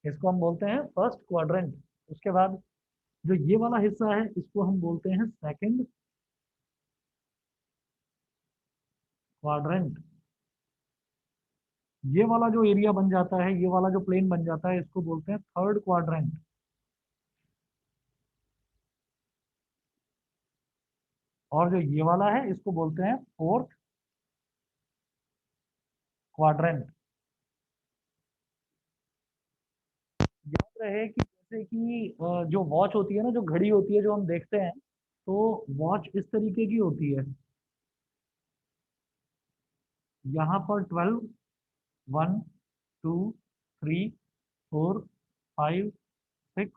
इसको हम बोलते हैं फर्स्ट क्वाड्रेंट। उसके बाद जो ये वाला हिस्सा है इसको हम बोलते हैं सेकंड क्वाड्रेंट। ये वाला जो एरिया बन जाता है, ये वाला जो प्लेन बन जाता है, इसको बोलते हैं थर्ड क्वाड्रेंट। और जो ये वाला है इसको बोलते हैं फोर्थ क्वाड्रेंट। याद रहे कि जैसे कि जो वॉच होती है ना, जो घड़ी होती है जो हम देखते हैं, तो वॉच इस तरीके की होती है। यहाँ पर 12, 1, 2, 3, 4, 5, 6,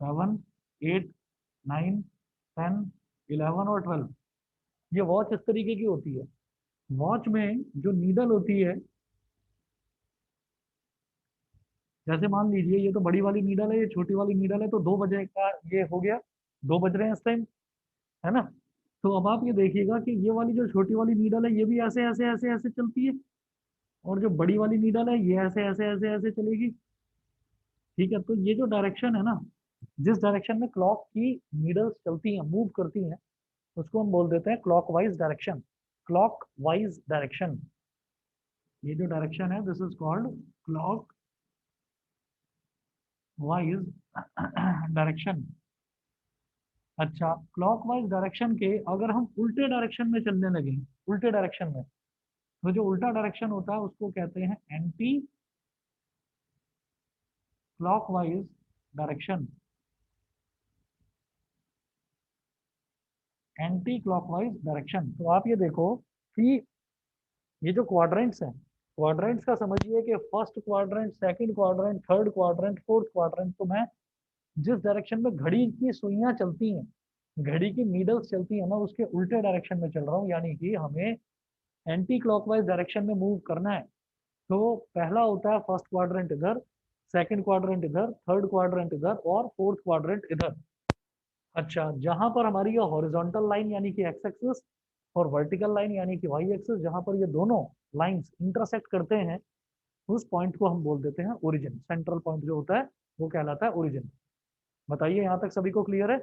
7, 8, 9, 10, 11 और 12, ये वॉच इस तरीके की होती है। वॉच में जो नीडल होती है, जैसे मान लीजिए ये तो बड़ी वाली नीडल है, ये छोटी वाली नीडल है, तो 2 बजे का ये हो गया, 2 बज रहे हैं इस टाइम, है ना। तो अब आप ये देखिएगा कि ये वाली जो छोटी वाली नीडल है ये भी ऐसे ऐसे ऐसे ऐसे चलती है, और जो बड़ी वाली नीडल है ये ऐसे ऐसे ऐसे ऐसे चलेगी। ठीक है, तो ये जो डायरेक्शन है ना, जिस डायरेक्शन में क्लॉक की नीडल्स चलती हैं, मूव करती हैं, उसको हम बोल देते हैं क्लॉकवाइज डायरेक्शन। क्लॉकवाइज डायरेक्शन, ये जो डायरेक्शन है this is called clock wise direction. अच्छा, क्लॉकवाइज डायरेक्शन के अगर हम उल्टे डायरेक्शन में चलने लगे, उल्टे डायरेक्शन में, तो जो उल्टा डायरेक्शन होता है उसको कहते हैं anti clockwise direction. Anti clockwise direction. तो आप ये देखो कि ये जो क्वाड्रेंट्स हैं, क्वाड्रेंट्स का समझिए कि first quadrant, second quadrant, third quadrant, fourth quadrant, तो मैं जिस डायरेक्शन में घड़ी की सुइयां चलती हैं, घड़ी की नीडल्स चलती है, मैं उसके उल्टे डायरेक्शन में चल रहा हूँ, यानी कि हमें एंटी क्लॉकवाइज डायरेक्शन में मूव करना है। तो पहला होता है फर्स्ट क्वाड्रेंट इधर, सेकंड क्वाड्रेंट इधर, थर्ड क्वाड्रेंट इधर और फोर्थ क्वाड्रेंट इधर। अच्छा, जहां पर हमारी ये हॉरिजॉन्टल लाइन यानी कि एक्स एक्सिस और वर्टिकल लाइन यानी कि वाई एक्सिस, जहां पर ये दोनों लाइंस इंटरसेक्ट करते हैं, उस पॉइंट को हम बोल देते हैं ओरिजिन। सेंट्रल पॉइंट जो होता है वो कहलाता है ओरिजिन। बताइए, यहाँ तक सभी को क्लियर है?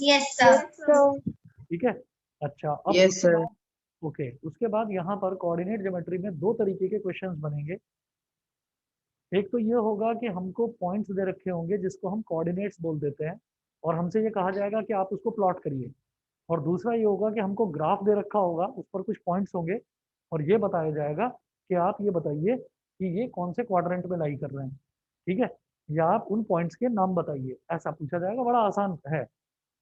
Yes sir. ठीक है। अच्छा, अब यस उसके सर। बाद, ओके, उसके बाद यहाँ पर कोऑर्डिनेट ज्योमेट्री में दो तरीके के क्वेश्चंस बनेंगे। एक तो ये होगा कि हमको पॉइंट्स दे रखे होंगे जिसको हम कोऑर्डिनेट्स बोल देते हैं, और हमसे ये कहा जाएगा कि आप उसको प्लॉट करिए। और दूसरा ये होगा कि हमको ग्राफ दे रखा होगा, उस पर कुछ पॉइंट्स होंगे, और ये बताया जाएगा कि आप ये बताइए कि ये कौन से क्वाड्रेंट में लाई कर रहे हैं। ठीक है, या आप उन पॉइंट्स के नाम बताइए, ऐसा पूछा जाएगा। बड़ा आसान है,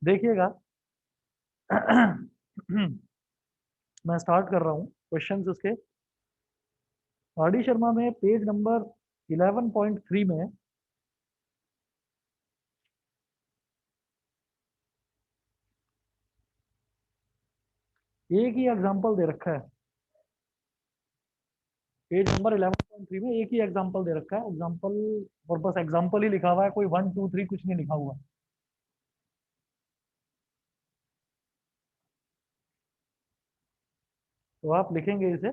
देखिएगा। मैं स्टार्ट कर रहा हूँ क्वेश्चंस उसके। आर डी शर्मा में पेज नंबर 11.3 में एक ही एग्जांपल दे रखा है। पेज नंबर 11.3 में एक ही एग्जांपल दे रखा है, एग्जांपल, और बस एग्जांपल ही लिखा हुआ है, कोई 1 2 3 कुछ नहीं लिखा हुआ। तो आप लिखेंगे इसे।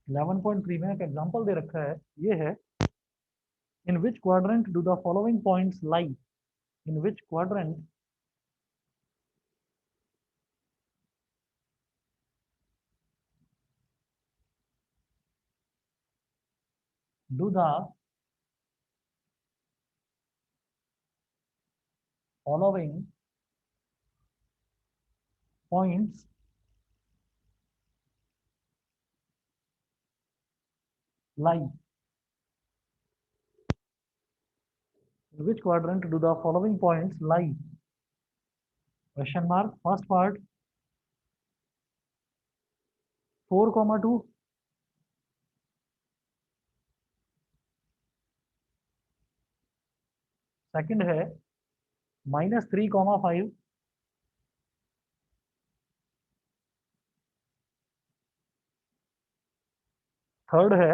11.3 में एक एग्जांपल दे रखा है, ये है, in which quadrant do the following points lie. In which quadrant do the following points lie. In which quadrant do the following points lie? Question mark. First part 4, 2. Second है -3, 5. थर्ड है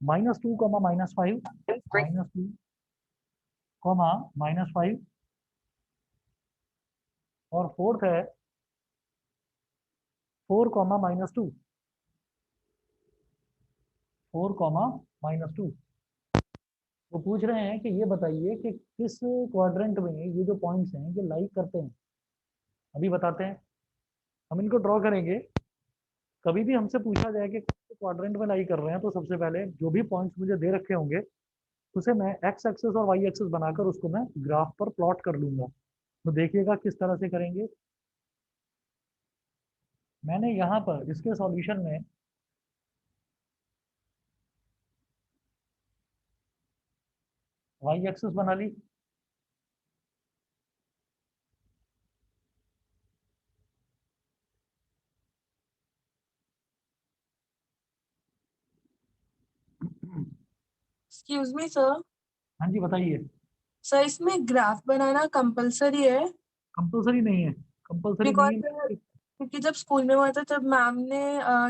-2, -5. -2 comma -5 और fourth है 4 comma -2 4 comma -2। वो पूछ रहे हैं कि ये बताइए कि किस क्वाड्रेंट में ये जो पॉइंट्स हैं ये लाइक करते हैं। अभी बताते हैं, हम इनको ड्रॉ करेंगे। कभी भी हमसे पूछा जाए कि क्वाड्रेंट में लाई कर रहे हैं तो सबसे पहले जो भी पॉइंट्स मुझे दे रखे होंगे उसे मैं एक्स एक्सेस और वाई एक्सेस बनाकर उसको मैं ग्राफ पर प्लॉट कर लूंगा। तो देखिएगा किस तरह से करेंगे। मैंने यहाँ पर इसके सॉल्यूशन में वाई एक्सेस बना ली, एक्सक्यूज मी सर। हाँ जी बताइए। सर इसमें ग्राफ बनाना कंपलसरी है? कंपलसरी नहीं है, कंपलसरी नहीं बिकॉज है। क्योंकि जब स्कूल में हुआ था तब मैम ने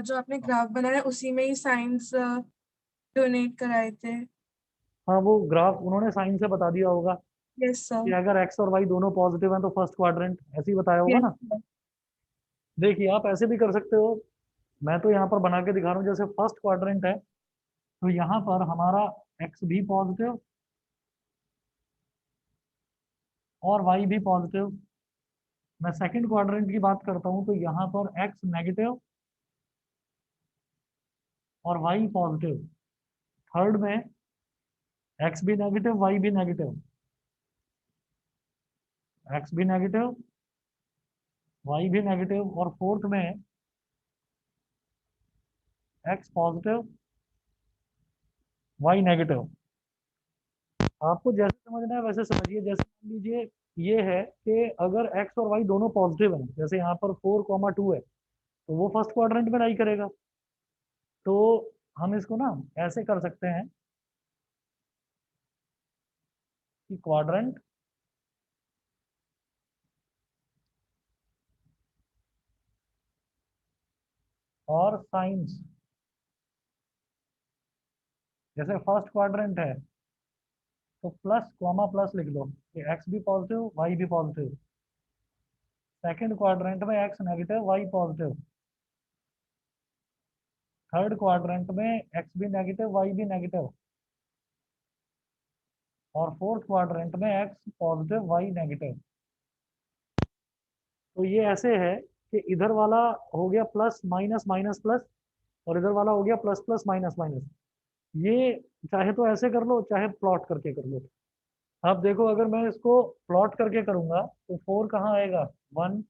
जो आपने ग्राफ बनाया उसी में ही साइंस डोनेट कराए थे। हाँ वो ग्राफ उन्होंने साइन से बता दिया होगा यस कि सर। अगर एक्स और वाई दोनों पॉजिटिव हैं तो फर्स्ट क्वाड्रेंट, ऐसे ही बताया होगा यस ना। सर। देखिए आप ऐसे भी कर सकते हो, मैं तो यहाँ पर बना के दिखा रहा हूँ। जैसे फर्स्ट क्वाड्रेंट है तो यहाँ पर हमारा एक्स भी पॉजिटिव और वाई भी पॉजिटिव। मैं सेकंड क्वाड्रेंट की बात करता हूँ तो यहाँ पर एक्स नेगेटिव और वाई पॉजिटिव। थर्ड में एक्स भी नेगेटिव वाई भी नेगेटिव, एक्स भी नेगेटिव वाई भी नेगेटिव। और फोर्थ में एक्स पॉजिटिव वाई नेगेटिव। आपको जैसे समझना है वैसे समझिए। जैसे मान लीजिए ये है कि अगर एक्स और वाई दोनों पॉजिटिव हैं, जैसे यहाँ पर 4,2 है तो वो फर्स्ट क्वाड्रेंट में लाई करेगा। तो हम इसको ना ऐसे कर सकते हैं कि क्वाड्रेंट और साइंस। जैसे फर्स्ट क्वाड्रेंट है तो प्लस कॉमा प्लस लिख दो कि एक्स भी पॉजिटिव वाई भी पॉजिटिव। सेकंड क्वाड्रेंट में X negative Y positive. Third quadrant में एक्स भी नेगेटिव वाई भी नेगेटिव। और फोर्थ क्वाड्रेंट में एक्स पॉजिटिव वाई नेगेटिव। तो ये ऐसे है कि इधर वाला हो गया प्लस माइनस माइनस प्लस और इधर वाला हो गया प्लस प्लस माइनस माइनस। ये चाहे तो ऐसे कर लो चाहे प्लॉट करके कर लो। अब देखो अगर मैं इसको प्लॉट करके करूंगा तो 4 कहाँ आएगा, 1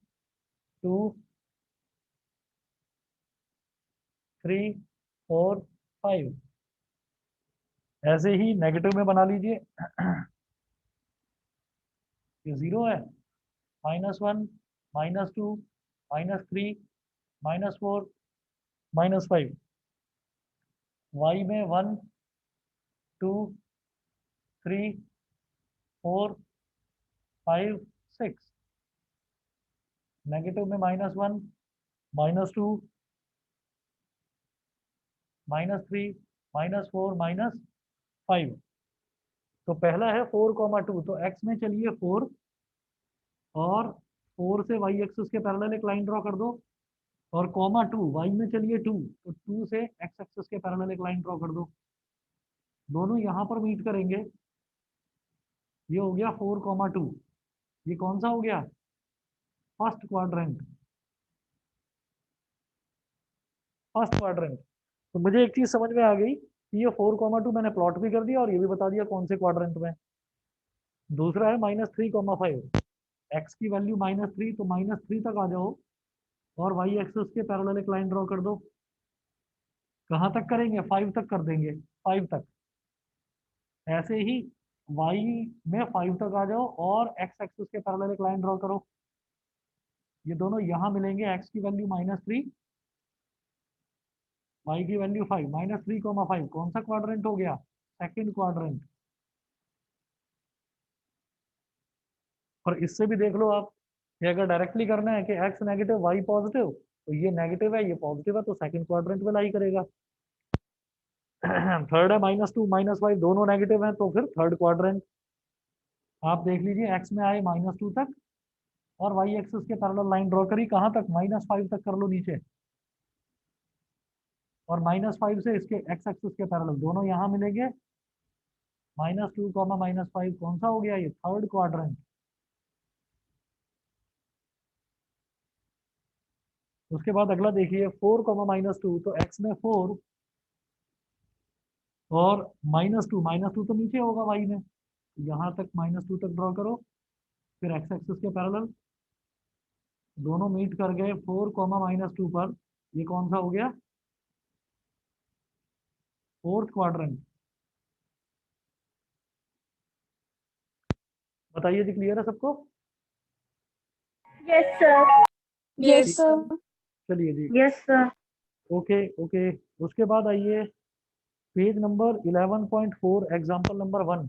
2 3 4 5। ऐसे ही नेगेटिव में बना लीजिए। ये 0 है, -1 -2 -3 -4 -5। वाई में 1 2 3 4 5 6। नेगेटिव में -1 -2 -3 -4 -5। तो पहला है 4,2 तो एक्स में चलिए 4 और 4 से वाई एक्सिस के पैरेलल एक लाइन ड्रॉ कर दो। और कॉमा 2 वाई में चलिए 2 तो 2 से एक्स एक्सिस के पैरेलल एक लाइन ड्रॉ कर दो। दोनों यहाँ पर मीट करेंगे। ये हो गया 4,2। ये कौन सा हो गया, फर्स्ट क्वाड्रेंट। First quadrant. तो मुझे एक चीज समझ में आ गई कि ये 4,2 मैंने प्लॉट भी कर दिया और ये भी बता दिया कौन से क्वाड्रेंट में। दूसरा है -3,5। एक्स की वैल्यू -3 तो -3 तक आ जाओ और वाई एक्सिस के पैरेलल एक लाइन ड्रॉ कर दो। कहाँ तक करेंगे, 5 तक कर देंगे, 5 तक। ऐसे ही वाई में 5 तक आ जाओ और एक्स एक्सिस के पैरेलल एक लाइन ड्रॉ करो। ये दोनों यहाँ मिलेंगे, एक्स की वैल्यू -3 वाई की वैल्यू 5। -3,5 कौन सा क्वाड्रेंट हो गया, सेकंड क्वाड्रेंट। और इससे भी देख लो आप कि अगर डायरेक्टली करना है कि एक्स नेगेटिव वाई पॉजिटिव तो ये नेगेटिव है ये पॉजिटिव है तो सेकंड क्वाड्रेंट में लाई करेगा। थर्ड है -2 -5, दोनों नेगेटिव हैं, तो फिर थर्ड क्वाड्रेंट। आप देख लीजिए एक्स में आए -2 तक और वाई एक्सिस के पैरेलल लाइन ड्रॉ करी, कहाँ तक, -5 तक कर लो नीचे, और -5 से इसके एक्स एक्सिस के पैरेलल दोनों यहाँ मिलेंगे। -2 -5 कौन सा हो गया, ये थर्ड क्वाड्रेंट। उसके बाद अगला देखिए 4 -2, तो एक्स में 4 और -2 तो नीचे होगा वाई में, यहाँ तक -2 तक ड्रॉ करो, फिर एक्स एक्सिस के पैरेलल दोनों मीट कर गए 4 -2 पर। ये कौन सा हो गया, फोर्थ क्वाड्रेंट। बताइए जी, क्लियर है सबको? Yes, sir. यस ठीक, सर। चलिए जी, Yes, sir. Okay okay. उसके बाद आइए page number 11.4, example number 1।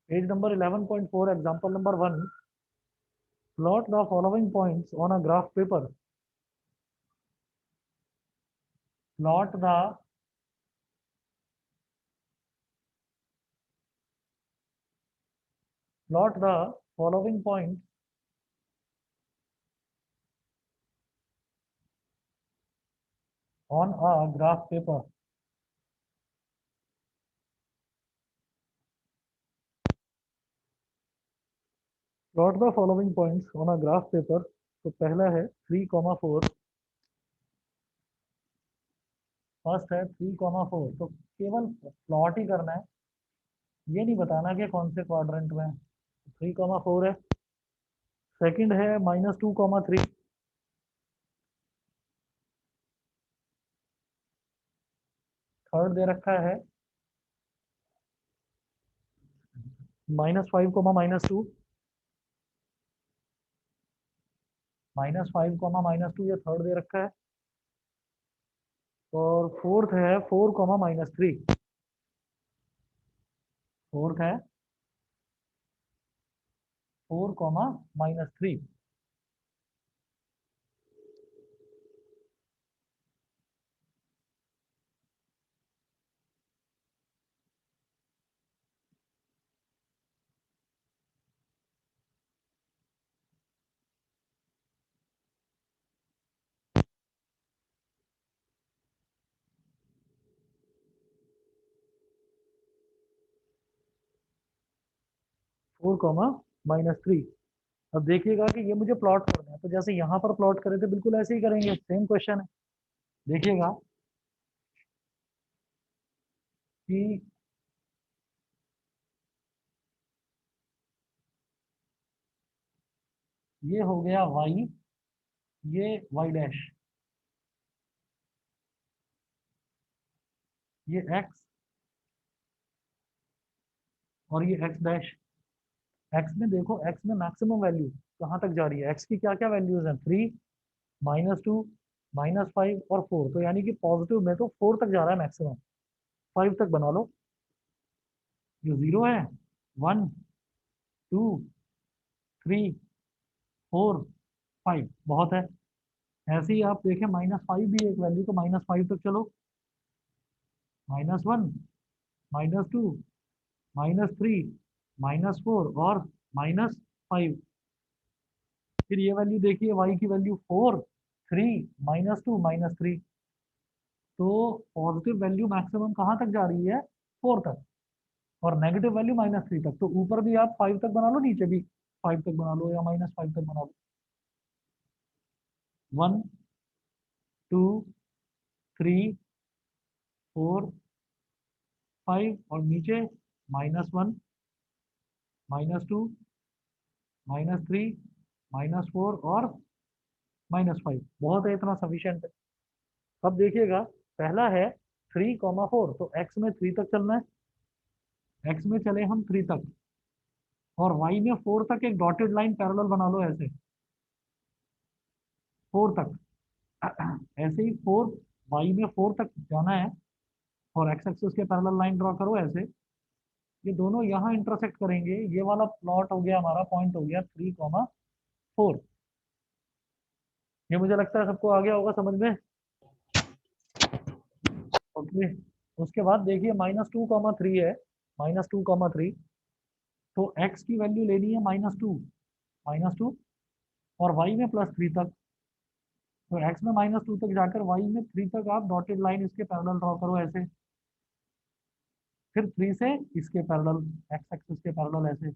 Page number 11.4, example number 1। Plot the following points on a graph paper. Plot the following points on a graph paper. Plot the following points on a graph paper. तो पहला है 3,4, first है 3,4, तो केवल plot ही करना है, ये नहीं बताना कि कौन से क्वाड्रेंट में। 3,4 है। सेकंड है -2,3, थर्ड दे रखा है -5, -2, -5, -2, ये थर्ड दे रखा है। और फोर्थ है 4, -3, फोर्थ है 4, -3। 4, -3। अब देखिएगा कि ये मुझे प्लॉट करना है, तो जैसे यहाँ पर प्लॉट करे थे बिल्कुल ऐसे ही करेंगे, सेम क्वेश्चन है। देखिएगा कि ये हो गया y, ये y डैश, ये x और ये x डैश। x में देखो, x में मैक्सिमम वैल्यू कहाँ तक जा रही है, x की क्या क्या वैल्यूज हैं, 3, -2, -5 और 4, तो यानी कि पॉजिटिव में तो 4 तक जा रहा है मैक्सिमम, 5 तक बना लो। ये 0 है, 1, 2, 3, 4, 5 बहुत है। ऐसे ही आप देखें -5 भी एक वैल्यू, तो -5 तक चलो, -1, -2, -3, -4 और -5। फिर ये वैल्यू देखिए, y की वैल्यू 4, 3, -2, -3, तो पॉजिटिव वैल्यू मैक्सिमम कहाँ तक जा रही है, 4 तक, और नेगेटिव वैल्यू -3 तक। तो ऊपर भी आप 5 तक बना लो, नीचे भी 5 तक बना लो, या -5 तक बना लो। 1, 2, 3, 4, 5 और नीचे -1, -2, -3, -4 और -5। बहुत है, इतना सफिशियंट है। अब देखिएगा, पहला है 3,4, तो x में 3 तक चलना है, x में चले हम 3 तक, और y में 4 तक एक डॉटेड लाइन पैरेलल बना लो ऐसे, 4 तक। ऐसे ही 4, y में 4 तक जाना है, और x एक्सिस के पैरेलल लाइन ड्रॉ करो ऐसे, ये दोनों यहाँ इंटरसेक्ट करेंगे। ये वाला प्लॉट हो गया हमारा, पॉइंट हो गया 3,4। 4। ये मुझे लगता है सबको आ गया होगा समझ में। ओके, उसके बाद देखिए -2, 3 है, -2, 3। तो x की वैल्यू लेनी है -2 और y में +3 तक। तो x में -2 तक जाकर y में 3 तक आप डॉटेड लाइन इसके पैरेलल ड्रॉ करो ऐसे, फिर 3 से इसके पैरेलल, x एक्सिस के पैरेलल ऐसे।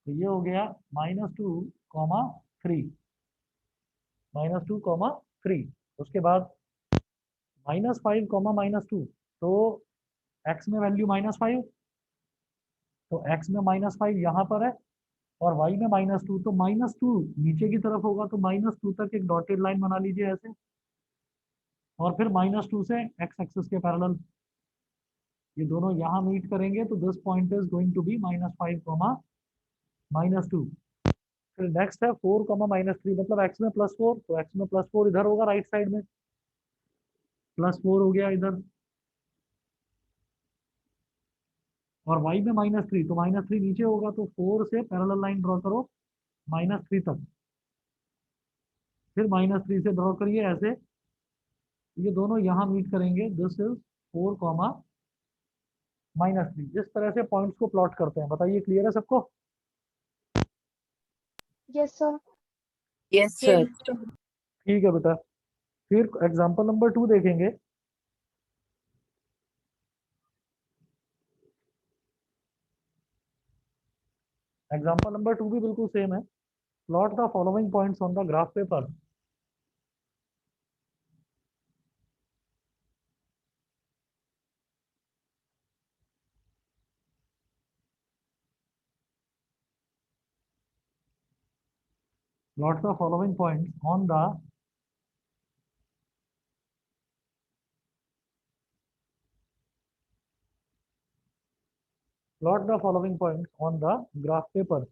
तो ये हो गया -2, 3, -2, 3। उसके बाद -5, -2। तो x में वैल्यू -5, तो x में -5 यहाँ पर है और y में -2, तो -2 नीचे की तरफ होगा, तो -2 तक एक डॉटेड लाइन बना लीजिए ऐसे, और फिर -2 से x एक्सिस के पैरेलल, ये दोनों यहाँ मीट करेंगे, तो this point is going to be -5, -2। फिर नेक्स्ट है 4, -3, मतलब x में +4, तो x में +4 इधर होगा राइट साइड में, +4 हो गया इधर, और y में -3, तो -3 नीचे होगा, तो 4 से पैरेलल लाइन ड्रॉ करो -3 तक, फिर -3 से ड्रॉ करिए ऐसे, ये दोनों यहाँ मीट करेंगे, दिस इज 4, -3। इस तरह से पॉइंट्स को प्लॉट करते हैं। बताइए क्लियर है सबको? Yes, sir. Yes, ये sir. ठीक है बेटा। फिर एग्जांपल नंबर 2 देखेंगे। एग्जांपल नंबर 2 भी बिल्कुल सेम है। Plot the following points on the graph paper. Plot the following points on the plot the following points on the graph paper.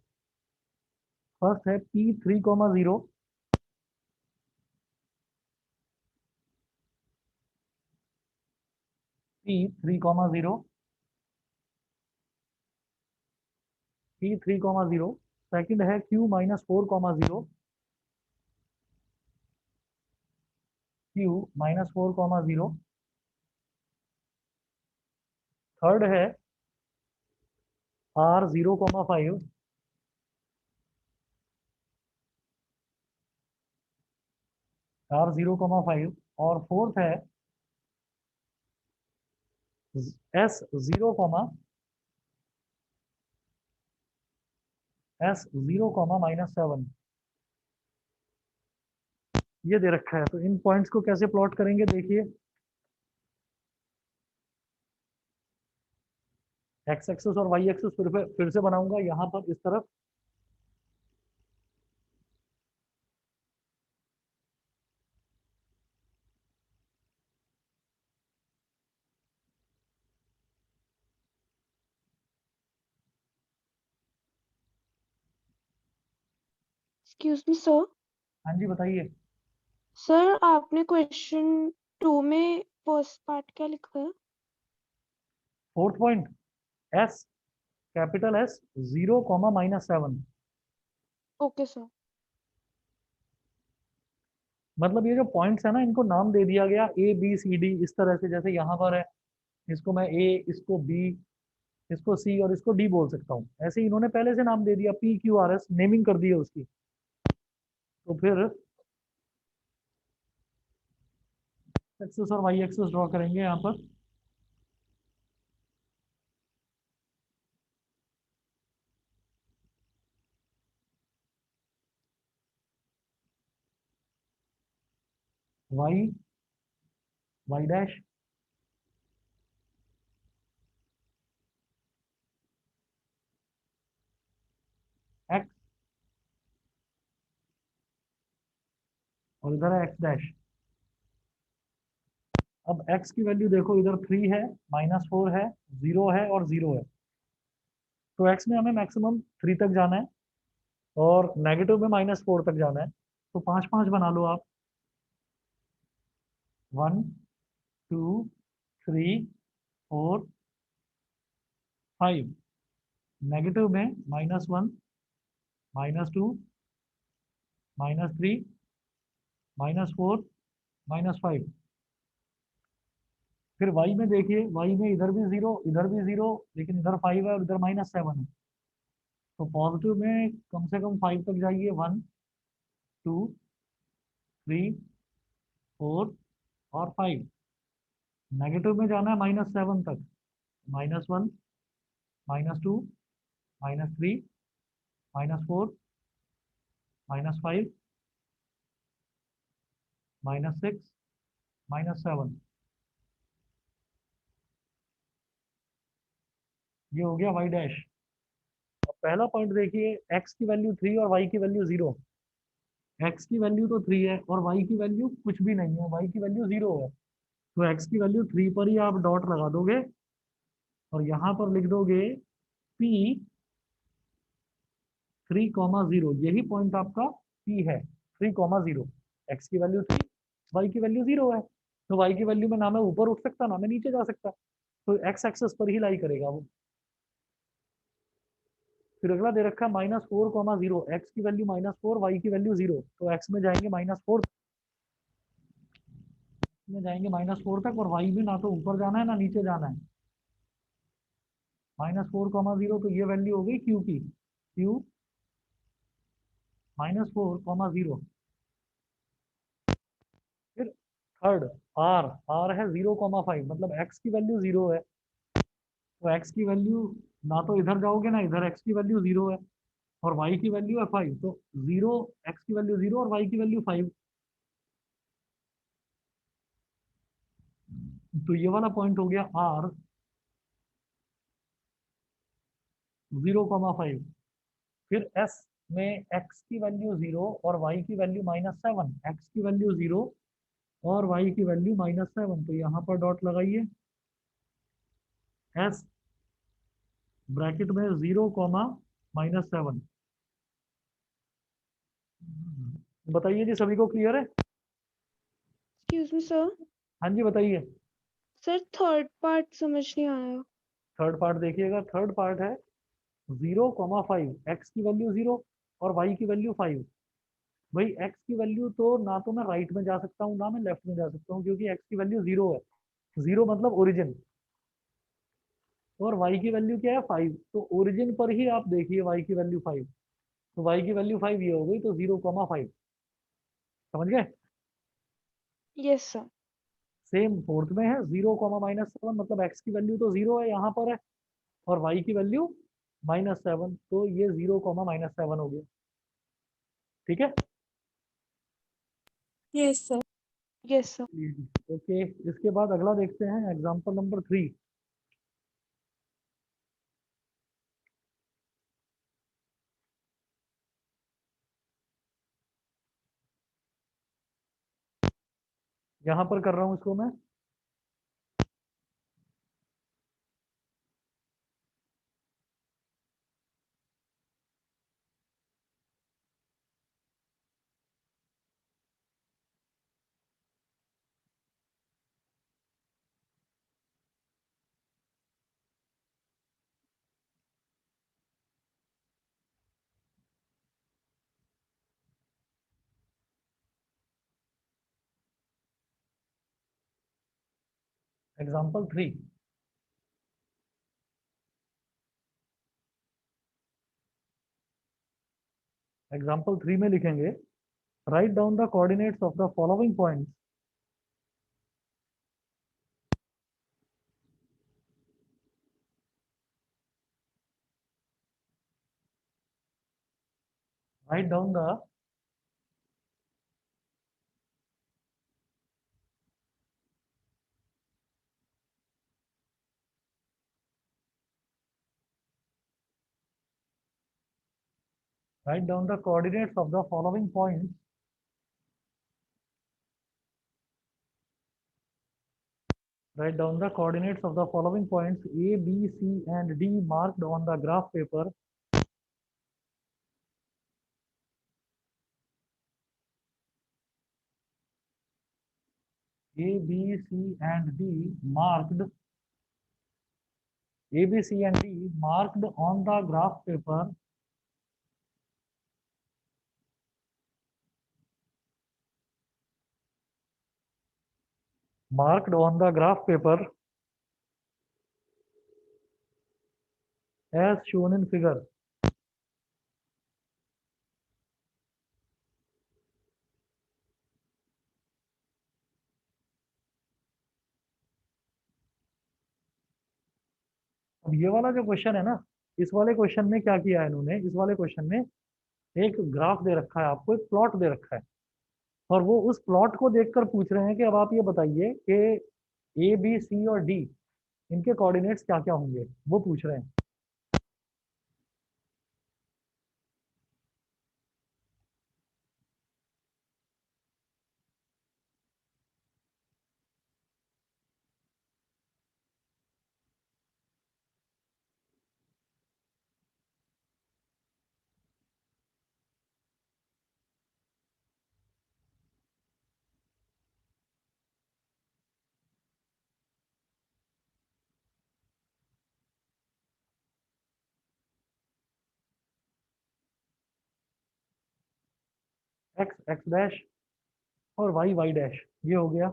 First है P3,0, P3,0, P3,0। सेकंड है Q-4,0, Q-4,0। Third है R0,5, R0,5। और fourth है S0, S0, -7। ये दे रखा है, तो इन points को कैसे प्लॉट करेंगे देखिए। एक्स एक्सिस और वाई एक्सिस फिर से बनाऊंगा यहाँ पर इस तरफ। Excuse me sir. हाँ जी बताइए। सर आपने क्वेश्चन 2 में फर्स्ट पार्ट क्या लिखा है? Fourth point S, capital S 0, -7। Okay sir. मतलब ये जो पॉइंट्स है ना, इनको नाम दे दिया गया A B C D इस तरह से, जैसे यहाँ पर है, इसको मैं A, इसको B, इसको C और इसको D बोल सकता हूँ। ऐसे ही इन्होंने पहले से नाम दे दिया, PQRS नेमिंग कर दी है उसकी। तो फिर एक्सिस और वाई एक्सिस ड्रॉ करेंगे यहाँ पर। वाई, वाई डैश, एक्स, और इधर है एक्स डैश। अब x की वैल्यू देखो, इधर 3 है, -4 है, 0 है और 0 है। तो x में हमें मैक्सिमम 3 तक जाना है और नेगेटिव में -4 तक जाना है। तो 5 5 बना लो आप, 1 2 3 4 5। नेगेटिव में -1 -2, -3, -4, -5। फिर y में देखिए, y में इधर भी 0, इधर भी 0, लेकिन इधर 5 है और इधर -7 है। तो पॉजिटिव में कम से कम 5 तक जाइए, 1, 2, 3, 4 और 5। नेगेटिव में जाना है -7 तक, -1, -2, -3, -4, -5, -6, -7। ये हो गया y डैश। अब पहला पॉइंट देखिए, x की वैल्यू 3 और y की वैल्यू 0। x की वैल्यू तो 3 है और y की वैल्यू कुछ भी नहीं है, y की वैल्यू 0 है। तो x की वैल्यू 3 पर ही आप डॉट लगा दोगे और यहाँ पर लिख दोगे p 3,0। यही पॉइंट आपका p है, 3,0। x की वैल्यू 3, y की वैल्यू 0 है। तो y की वैल्यू में ना मैं ऊपर उठ सकता ना मैं नीचे जा सकता, तो x एक्सेस पर ही लाई करेगा वो। फिर अगला दे रखा है -4,0, x की वैल्यू -4, y की वैल्यू 0। तो x में जाएंगे -4, में जाएंगे -4 तक, और y में ना तो ऊपर जाना है ना नीचे जाना है। -4,0, तो ये वैल्यू हो गई q की, q -4,0। फिर थर्ड r, r है 0,5, मतलब x की वैल्यू 0 है। तो x की वैल्यू, ना तो इधर जाओगे ना इधर, x की वैल्यू 0 है और y की वैल्यू है 5। तो 0, x की वैल्यू 0 और y की वैल्यू 5। तो ये वाला पॉइंट हो गया r 0,5। फिर s में x की वैल्यू 0 और y की वैल्यू -7, x की वैल्यू 0 और y की वैल्यू -7। तो यहाँ पर डॉट लगाइए, s ब्रैकेट में 0, -7। बताइए जी, सभी को क्लियर है? Excuse me sir. हाँ जी बताइए। सर थर्ड पार्ट समझ नहीं आया। थर्ड पार्ट देखिएगा, थर्ड पार्ट है 0,5, एक्स की वैल्यू 0 और वाई की वैल्यू 5। भाई एक्स की वैल्यू तो ना तो मैं राइट में जा सकता हूँ ना मैं लेफ्ट में जा सकता हूँ, क्योंकि एक्स की वैल्यू 0 है, 0 मतलब ओरिजिन, और वाई की वैल्यू क्या है 5। तो ओरिजिन पर ही आप देखिए वाई की वैल्यू 5। तो वाई की वैल्यू 5 ये हो गई, तो 0,5। समझ गए? Yes sir. सेम फोर्थ में है 0, -7, मतलब एक्स की वैल्यू तो 0 है यहाँ पर है, और वाई की वैल्यू -7। तो ये 0, -7 हो गया। ठीक है? Yes sir. Yes sir. Okay, इसके बाद अगला देखते हैं, एग्जाम्पल नंबर 3। यहाँ पर कर रहा हूँ इसको मैं। एग्जाम्पल 3। एग्जाम्पल 3 में लिखेंगे, write down the coordinates of the following points. Write down the write down the coordinates of the following points. Write down the coordinates of the following points A, B, C, and D marked on the graph paper. A, B, C, and D marked. A, B, C, and D marked on the graph paper marked on the graph paper as shown in figure. अब ये वाला जो question है ना, इस वाले question में क्या किया है इन्होंने, इस वाले क्वेश्चन में एक ग्राफ दे रखा है आपको, एक प्लॉट दे रखा है, और वो उस प्लॉट को देखकर पूछ रहे हैं कि अब आप ये बताइए कि ए बी सी और डी इनके कोऑर्डिनेट्स क्या क्या होंगे, वो पूछ रहे हैं। एक्स एक्स डैश और वाई वाई डैश, ये हो गया।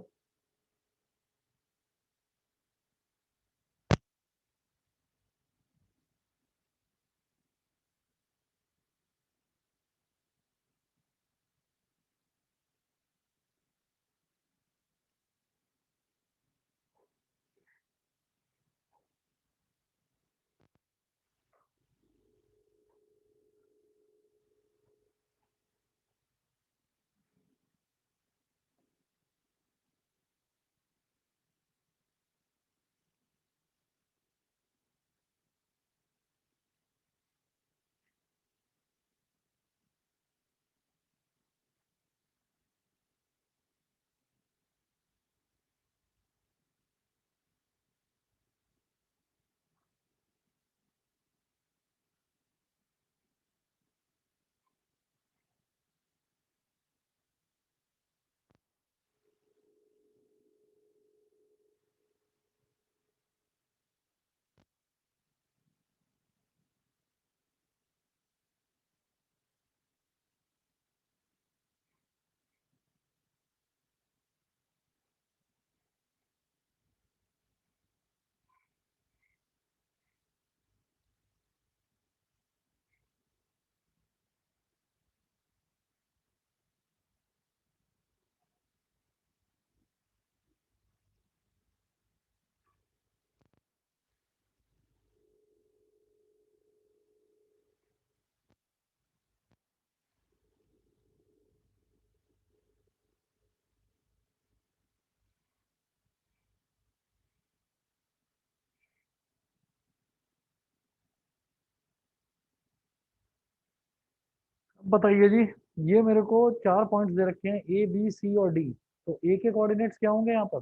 अब बताइए जी, ये मेरे को 4 पॉइंट्स दे रखे हैं ए बी सी और डी, तो ए के कोऑर्डिनेट्स क्या होंगे यहाँ पर?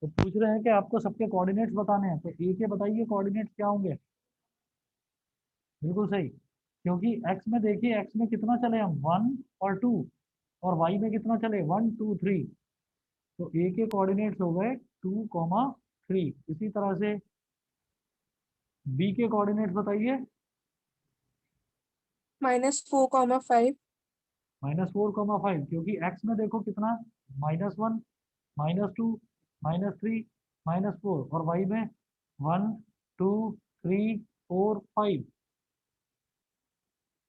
तो पूछ रहे हैं कि आपको सबके कोऑर्डिनेट्स बताने हैं, तो ए के बताइए कोऑर्डिनेट्स क्या होंगे। बिल्कुल सही, क्योंकि एक्स में देखिए, एक्स में कितना चले हम 1 और 2, और वाई में कितना चले 1 2 3, तो ए के कोऑर्डिनेट्स हो गए 2, 3। इसी तरह से बी के कोऑर्डिनेट्स बताइए। -4, 5। -4, 5, क्योंकि एक्स में देखो कितना, -1, -2, -3, -4, और वाई में 1 2 3 4 5,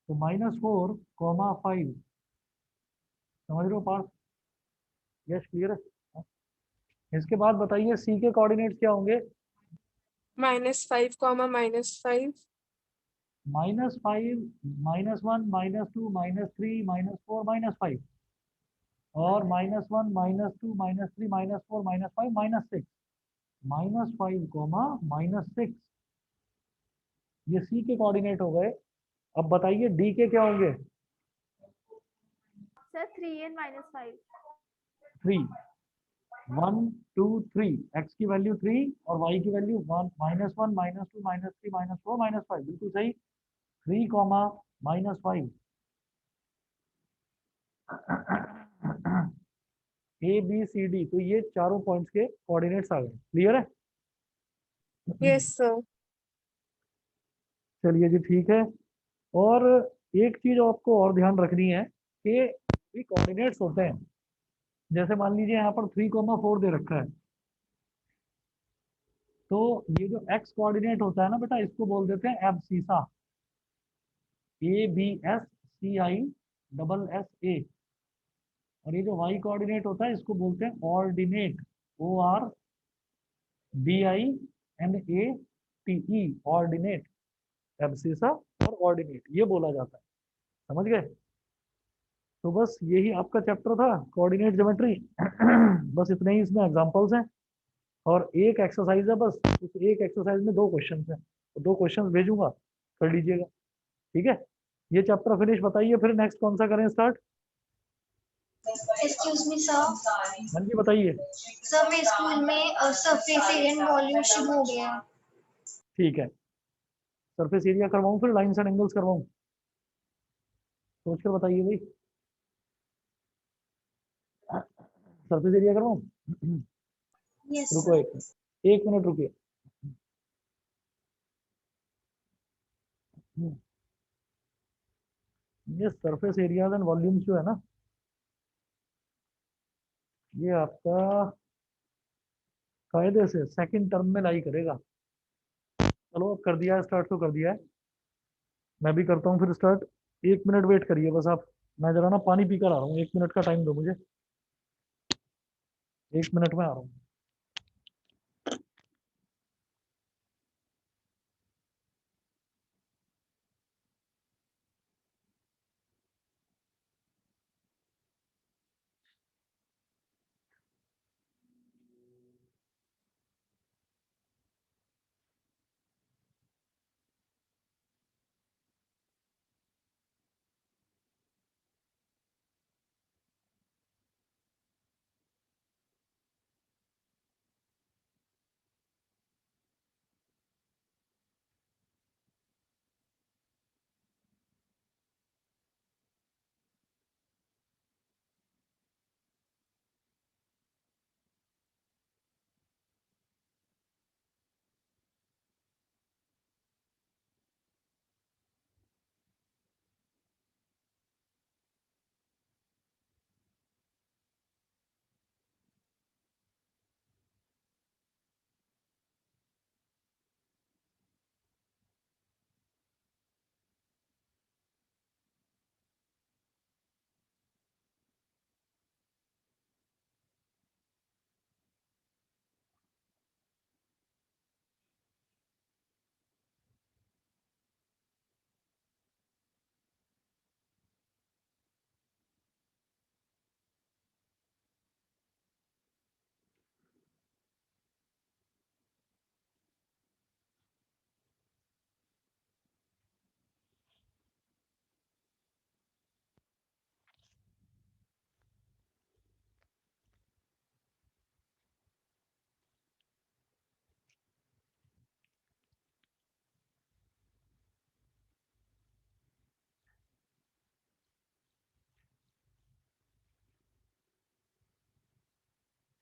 तो -4, 5। समझ रहे हो पार्थ? यस, क्लियर है। इसके बाद बताइए सी के कोऑर्डिनेट्स क्या होंगे। -5, -5। -5, -1, -2, -3, -4, -5, और -1, -2, -3, -4, -5, -6, -5, -6, ये सी के कोऑर्डिनेट हो गए। अब बताइए डी के क्या होंगे। Sir, 3 and -5. 3, 1 2 3, एक्स की वैल्यू 3 और वाई की वैल्यू 1, -1, -2, -3, -4, -5, बिल्कुल सही। 3, -5। ए बी सी डी, तो ये चारों पॉइंट्स के कोऑर्डिनेट्स आ गए। क्लियर है? Yes sir. चलिए जी, ठीक है। और एक चीज आपको और ध्यान रखनी है कि ये कोऑर्डिनेट्स होते हैं, जैसे मान लीजिए यहाँ पर 3,4 दे रखा है, तो ये जो x कोऑर्डिनेट होता है ना बेटा, इसको बोल देते हैं एब्सीसा, ABSCISS। और ये जो y कोऑर्डिनेट होता है इसको बोलते हैं ऑर्डिनेट, ORBINATE, ऑर्डिनेट। एब्सीसा और ऑर्डिनेट ये बोला जाता है, समझ गए? तो बस यही आपका चैप्टर था, कोऑर्डिनेट ज्योमेट्री। बस इतने ही इसमें एग्जांपल्स हैं और एक एक्सरसाइज है बस। उस एक एक्सरसाइज में 2 क्वेश्चन हैं, तो 2 क्वेश्चन भेजूंगा, कर लीजिएगा, ठीक है? ये चैप्टर फिनिश। बताइए फिर नेक्स्ट कौन सा करें स्टार्ट? Excuse me sir. हाँ जी बताइए। सर मेरे स्कूल में सरफेस एरिया एंड वॉल्यूम शुरू हो गया है। ठीक है, सरफेस एरिया करवाऊं फिर लाइन्स एंड एंगल्स करवाऊं? सोच कर बताइए भाई। सरफेस एरिया करवाऊं? यस रुको सर। 1 मिनट रुकिए। ये सरफेस एरियाज एंड वॉल्यूम्स जो है ना, ये आपका कायदे से सेकंड टर्म में लाई करेगा। चलो अब कर दिया है स्टार्ट, तो कर दिया है, मैं भी करता हूँ फिर स्टार्ट। 1 मिनट वेट करिए बस आप, मैं जरा ना पानी पी कर आ रहा हूँ, 1 मिनट का टाइम दो मुझे, 1 मिनट में आ रहा हूँ।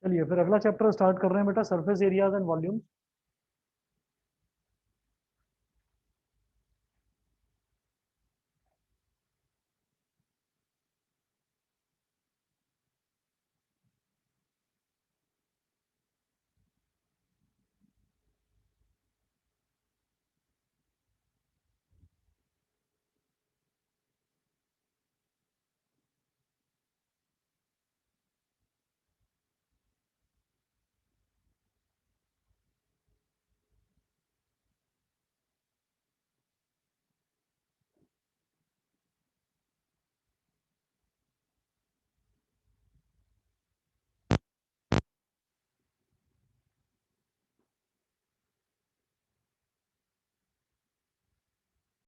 चलिए फिर अगला चैप्टर स्टार्ट कर रहे हैं बेटा, सरफेस एरियाज एंड वॉल्यूम्स।